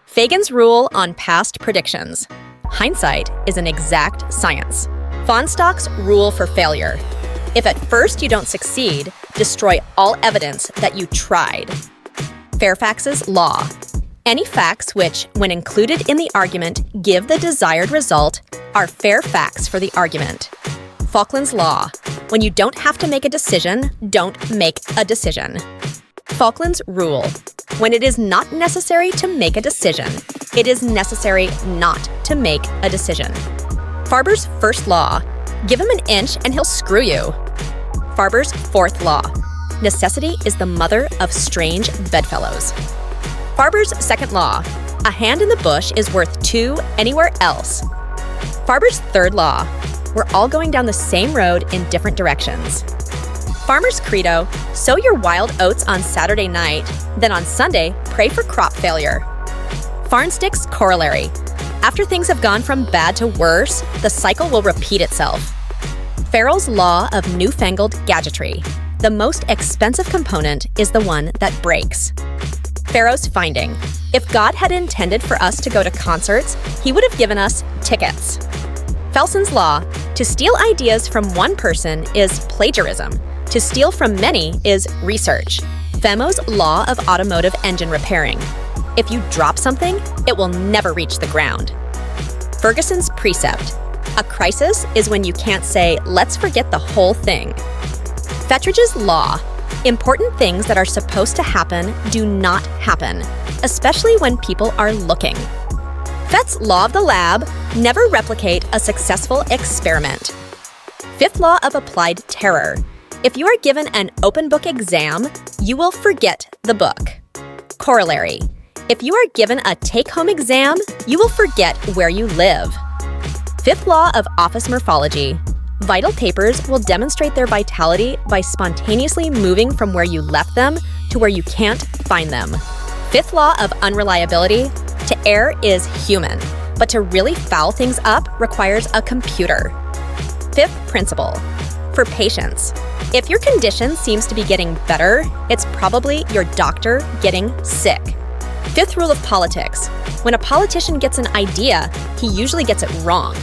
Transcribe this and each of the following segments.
Fagin's rule on past predictions. Hindsight is an exact science. Fahnestock's rule for failure. If at first you don't succeed, destroy all evidence that you tried. Fairfax's law. Any facts which, when included in the argument, give the desired result are fair facts for the argument. Falkland's law. When you don't have to make a decision, don't make a decision. Falkland's rule. When it is not necessary to make a decision, it is necessary not to make a decision. Farber's first law. Give him an inch and he'll screw you. Farber's fourth law. Necessity is the mother of strange bedfellows. Farber's second law. A hand in the bush is worth two anywhere else. Farber's third law. We're all going down the same road in different directions. Farmer's credo. Sow your wild oats on Saturday night, then on Sunday, pray for crop failure. Farnstick's corollary. After things have gone from bad to worse, the cycle will repeat itself. Farrell's law of newfangled gadgetry. The most expensive component is the one that breaks. Pharaoh's finding. If God had intended for us to go to concerts, he would have given us tickets. Felson's law. To steal ideas from one person is plagiarism. To steal from many is research. Femo's law of automotive engine repairing. If you drop something, it will never reach the ground. Ferguson's precept. A crisis is when you can't say, let's forget the whole thing. Fettridge's law. Important things that are supposed to happen do not happen, especially when people are looking. Fett's law of the lab. Never replicate a successful experiment. Fifth law of applied terror. If you are given an open book exam, you will forget the book. Corollary. If you are given a take-home exam, you will forget where you live. Fifth law of office morphology. Vital papers will demonstrate their vitality by spontaneously moving from where you left them to where you can't find them. Fifth law of unreliability. To err is human, but to really foul things up requires a computer. Fifth principle. For patience. If your condition seems to be getting better, it's probably your doctor getting sick. Fifth rule of politics. When a politician gets an idea, he usually gets it wrong.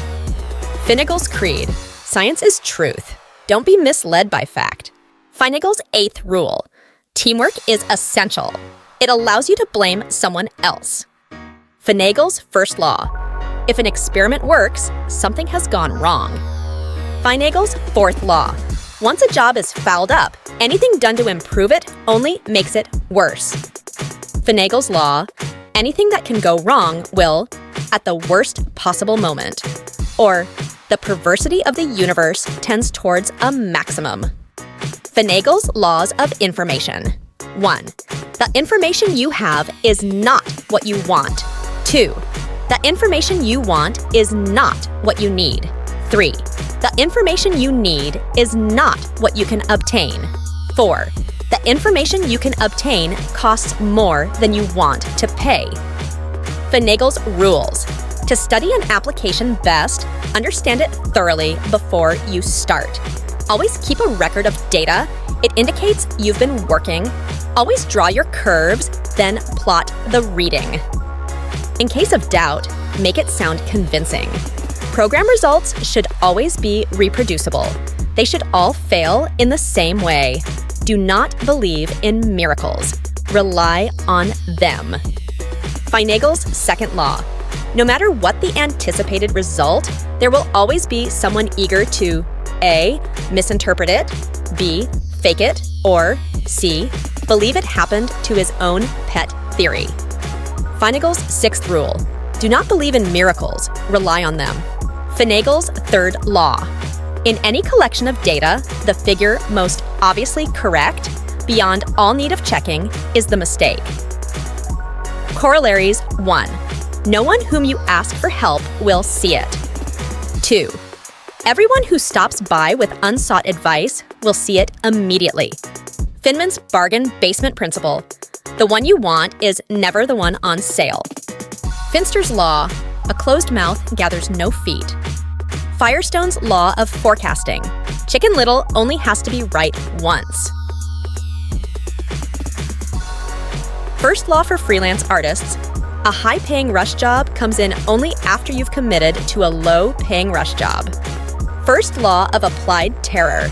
Finagle's creed. Science is truth. Don't be misled by fact. Finagle's eighth rule. Teamwork is essential. It allows you to blame someone else. Finagle's first law. If an experiment works, something has gone wrong. Finagle's fourth law. Once a job is fouled up, anything done to improve it only makes it worse. Finagle's law. Anything that can go wrong will, at the worst possible moment, or the perversity of the universe tends towards a maximum. Finagle's laws of information. 1. The information you have is not what you want. 2. The information you want is not what you need. 3. The information you need is not what you can obtain. 4. The information you can obtain costs more than you want to pay. Finagle's rules. To study an application best, understand it thoroughly before you start. Always keep a record of data. It indicates you've been working. Always draw your curves, then plot the reading. In case of doubt, make it sound convincing. Program results should always be reproducible. They should all fail in the same way. Do not believe in miracles. Rely on them. Finagle's second law. No matter what the anticipated result, there will always be someone eager to A. Misinterpret it, B. Fake it, or C. Believe it happened to his own pet theory. Finagle's sixth rule. Do not believe in miracles, rely on them. Finagle's third law. In any collection of data, the figure most obviously correct, beyond all need of checking, is the mistake. Corollaries 1. No one whom you ask for help will see it. 2. Everyone who stops by with unsought advice will see it immediately. Finman's bargain basement principle. The one you want is never the one on sale. Finster's law. A closed mouth gathers no feet. Firestone's law of forecasting. Chicken Little only has to be right once. First law for freelance artists: a high-paying rush job comes in only after you've committed to a low-paying rush job. First law of applied terror: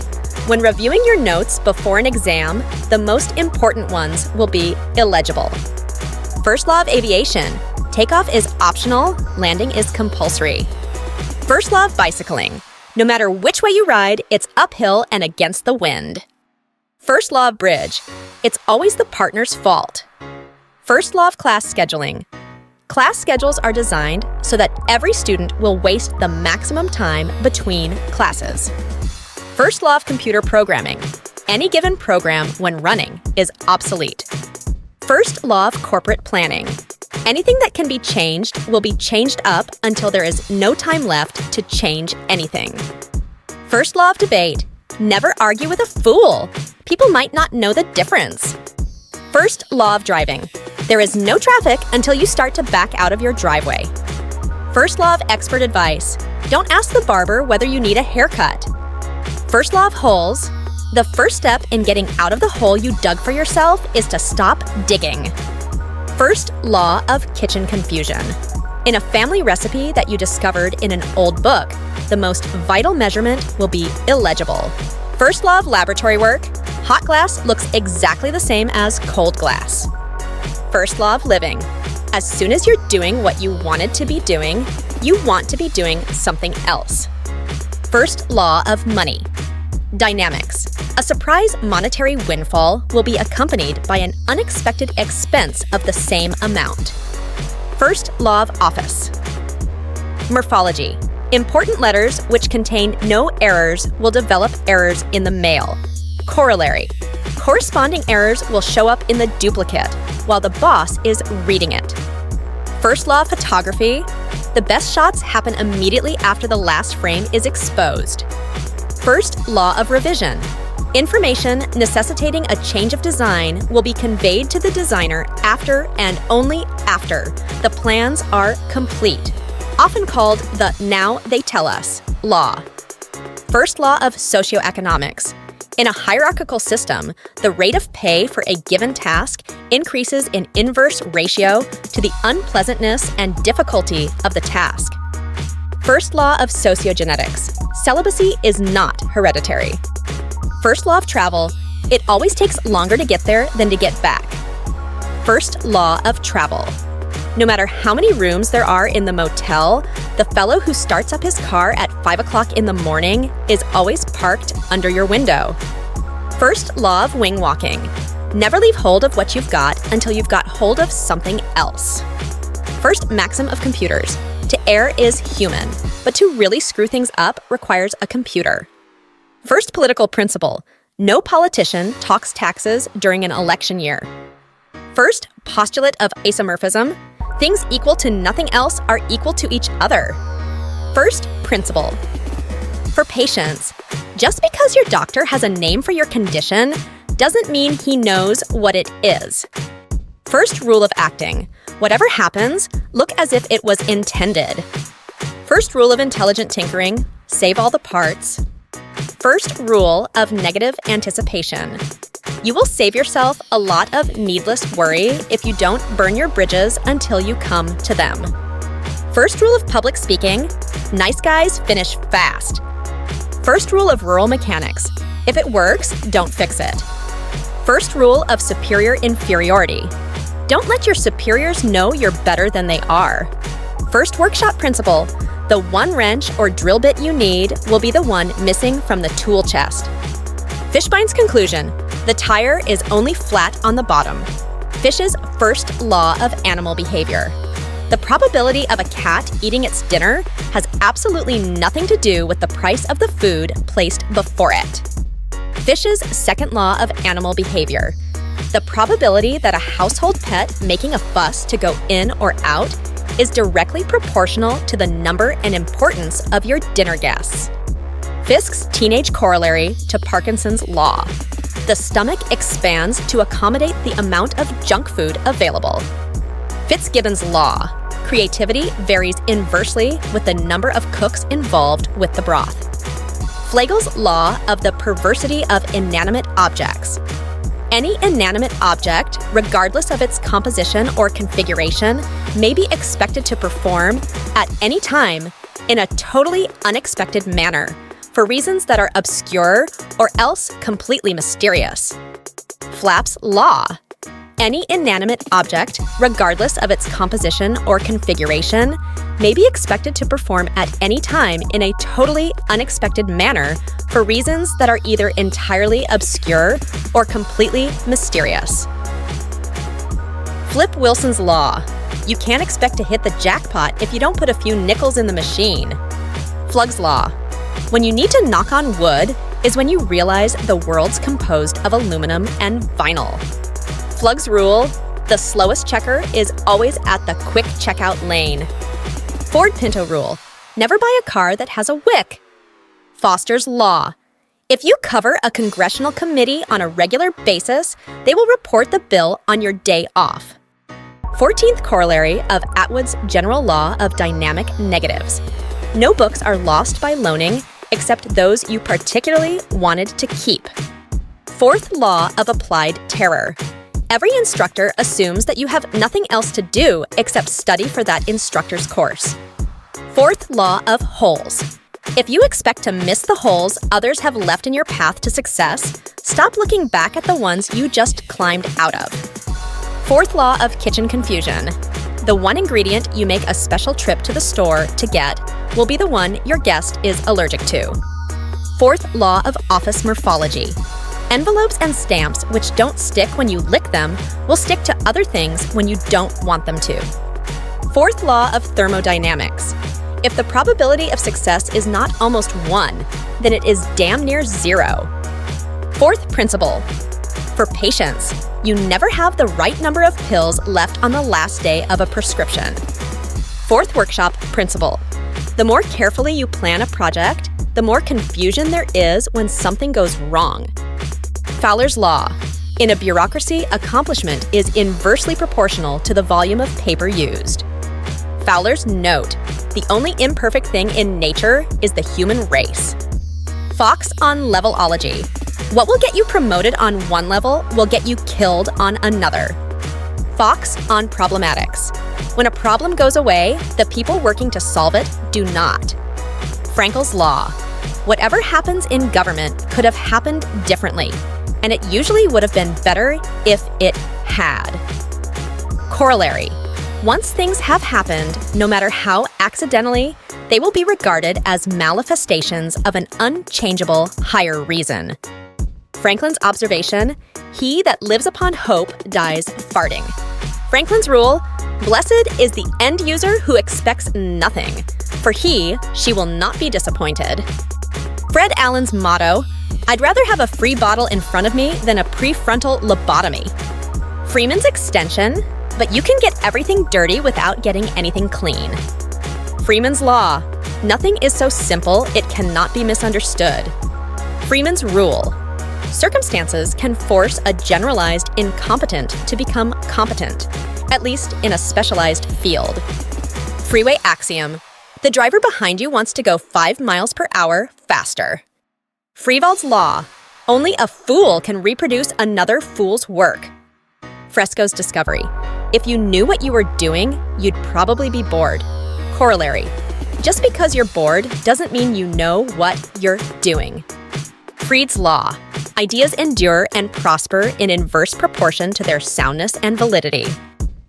when reviewing your notes before an exam, the most important ones will be illegible. First law of aviation: takeoff is optional, landing is compulsory. First law of bicycling: no matter which way you ride, it's uphill and against the wind. First law of bridge: it's always the partner's fault. First law of class scheduling: class schedules are designed so that every student will waste the maximum time between classes. First law of computer programming: any given program, when running, is obsolete. First law of corporate planning: anything that can be changed will be changed up until there is no time left to change anything. First law of debate: never argue with a fool. People might not know the difference. First law of driving: there is no traffic until you start to back out of your driveway. First law of expert advice: don't ask the barber whether you need a haircut. First law of holes: the first step in getting out of the hole you dug for yourself is to stop digging. First law of kitchen confusion: in a family recipe that you discovered in an old book, the most vital measurement will be illegible. First law of laboratory work: hot glass looks exactly the same as cold glass. First law of living: as soon as you're doing what you wanted to be doing, you want to be doing something else. First law of money: dynamics: a surprise monetary windfall will be accompanied by an unexpected expense of the same amount. First law of office: morphology: important letters which contain no errors will develop errors in the mail. Corollary: corresponding errors will show up in the duplicate while the boss is reading it. First law of photography: the best shots happen immediately after the last frame is exposed. First law of revision: information necessitating a change of design will be conveyed to the designer after and only after the plans are complete, often called the "now they tell us" law. First law of socioeconomics: in a hierarchical system, the rate of pay for a given task increases in inverse ratio to the unpleasantness and difficulty of the task. First law of sociogenetics: celibacy is not hereditary. First law of travel: it always takes longer to get there than to get back. First law of travel: no matter how many rooms there are in the motel, the fellow who starts up his car at 5 o'clock in the morning is always parked under your window. First law of wing walking: never leave hold of what you've got until you've got hold of something else. First maxim of computers: to err is human, but to really screw things up requires a computer. First political principle: no politician talks taxes during an election year. First postulate of isomorphism: things equal to nothing else are equal to each other. First principle: for patience, just because your doctor has a name for your condition doesn't mean he knows what it is. First rule of acting: whatever happens, look as if it was intended. First rule of intelligent tinkering: save all the parts. First rule of negative anticipation: you will save yourself a lot of needless worry if you don't burn your bridges until you come to them. First rule of public speaking: nice guys finish fast. First rule of rural mechanics: if it works, don't fix it. First rule of superior inferiority: don't let your superiors know you're better than they are. First workshop principle: the one wrench or drill bit you need will be the one missing from the tool chest. Fishbine's conclusion: the tire is only flat on the bottom. Fish's first law of animal behavior: the probability of a cat eating its dinner has absolutely nothing to do with the price of the food placed before it. Fish's second law of animal behavior: the probability that a household pet making a fuss to go in or out is directly proportional to the number and importance of your dinner guests. Fisk's teenage corollary to Parkinson's law: the stomach expands to accommodate the amount of junk food available. Fitzgibbon's law: creativity varies inversely with the number of cooks involved with the broth. Flegel's law of the perversity of inanimate objects: Any inanimate object, regardless of its composition or configuration, may be expected to perform, at any time, in a totally unexpected manner, for reasons that are obscure or else completely mysterious. Flapp's law. Any inanimate object, regardless of its composition or configuration, may be expected to perform at any time in a totally unexpected manner for reasons that are either entirely obscure or completely mysterious. Flip Wilson's law. You can't expect to hit the jackpot if you don't put a few nickels in the machine. Flugg's law. When you need to knock on wood is when you realize the world's composed of aluminum and vinyl. Flugg's rule. The slowest checker is always at the quick checkout lane. Ford Pinto rule. Never buy a car that has a wick. Foster's law. If you cover a congressional committee on a regular basis, they will report the bill on your day off. 14th corollary of Atwood's general law of dynamic negatives. No books are lost by loaning except those you particularly wanted to keep. Fourth law of applied terror. Every instructor assumes that you have nothing else to do except study for that instructor's course. Fourth law of holes. If you expect to miss the holes others have left in your path to success, stop looking back at the ones you just climbed out of. Fourth law of kitchen confusion. The one ingredient you make a special trip to the store to get will be the one your guest is allergic to. Fourth law of office morphology. Envelopes and stamps which don't stick when you lick them will stick to other things when you don't want them to. Fourth law of thermodynamics. If the probability of success is not almost 1, then it is damn near 0. Fourth principle. For patience, you never have the right number of pills left on the last day of a prescription. Fourth workshop principle. The more carefully you plan a project, the more confusion there is when something goes wrong. Fowler's law. In a bureaucracy, accomplishment is inversely proportional to the volume of paper used. Fowler's note. The only imperfect thing in nature is the human race. Fox on levelology. What will get you promoted on one level will get you killed on another. Fox on problematics. When a problem goes away, the people working to solve it do not. Frankel's law. Whatever happens in government could have happened differently, and it usually would have been better if it had. Corollary. Once things have happened, no matter how accidentally, they will be regarded as manifestations of an unchangeable higher reason. Franklin's observation, he that lives upon hope dies farting. Franklin's rule, blessed is the end user who expects nothing, for she will not be disappointed. Fred Allen's motto, I'd rather have a free bottle in front of me than a prefrontal lobotomy. Freeman's extension, but you can get everything dirty without getting anything clean. Freeman's law, nothing is so simple it cannot be misunderstood. Freeman's rule, circumstances can force a generalized incompetent to become competent, at least in a specialized field. Freeway axiom, the driver behind you wants to go 5 miles per hour faster. Friedwald's law, only a fool can reproduce another fool's work. Fresco's discovery, if you knew what you were doing, you'd probably be bored. Corollary, just because you're bored doesn't mean you know what you're doing. Freed's law, ideas endure and prosper in inverse proportion to their soundness and validity.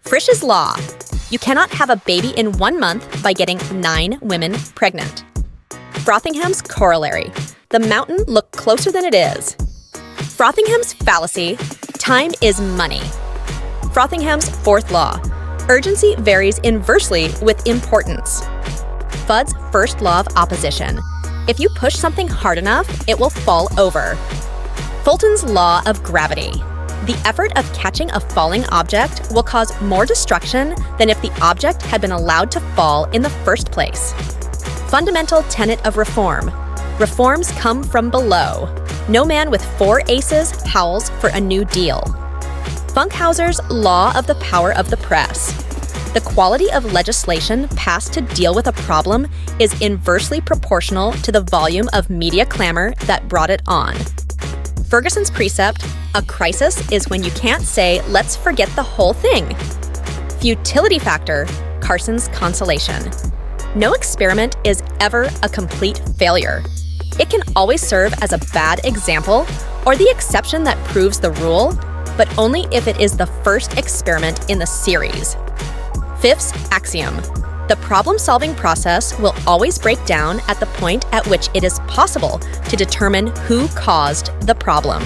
Frisch's law, you cannot have a baby in 1 month by getting 9 women pregnant. Frothingham's corollary, the mountain looked closer than it is. Frothingham's fallacy, time is money. Frothingham's fourth law, urgency varies inversely with importance. Fudd's first law of opposition, if you push something hard enough, it will fall over. Fulton's law of gravity, the effort of catching a falling object will cause more destruction than if the object had been allowed to fall in the first place. Fundamental tenet of reform, reforms come from below. No man with 4 aces howls for a new deal. Funkhauser's law of the power of the press. The quality of legislation passed to deal with a problem is inversely proportional to the volume of media clamor that brought it on. Ferguson's precept, a crisis is when you can't say, let's forget the whole thing. Futility factor, Carson's consolation. No experiment is ever a complete failure. It can always serve as a bad example or the exception that proves the rule, but only if it is the first experiment in the series. Fifth's axiom. The problem-solving process will always break down at the point at which it is possible to determine who caused the problem.